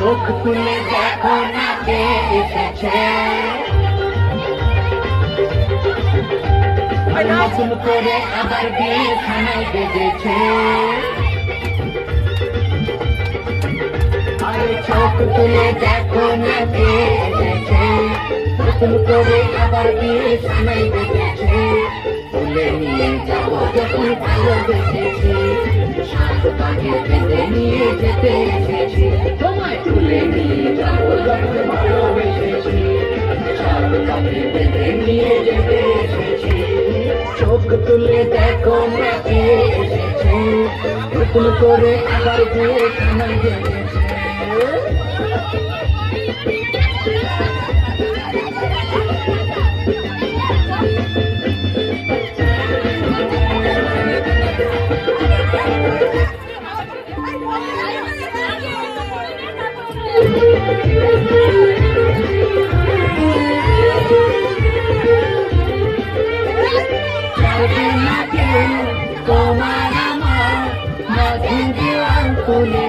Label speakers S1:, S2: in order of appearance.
S1: চোখ তুলে দেখো না কে এসেছে, নতুন করে আবার বিছানায় বেজেছে। আরে চোখ তুলে দেখো না কে এসেছে, নতুন করে আবার বিছানায় বেজেছে। তুলে নিয়ে যাবো যখন ভালোবেসেছি, সাত পাকে বেঁধে নিয়ে যেতে এসেছি। তোমায় তুলে নিয়ে যাবো যখন ভালোবেসেছি, সাত পাকে বেঁধে নিয়ে যেতে এসেছি। চোখ তুলে দেখো না কে এসেছে, নতুন করে আবার বিছানায় বেজেছে। তোমার আমার মধুর অঙ্কুলে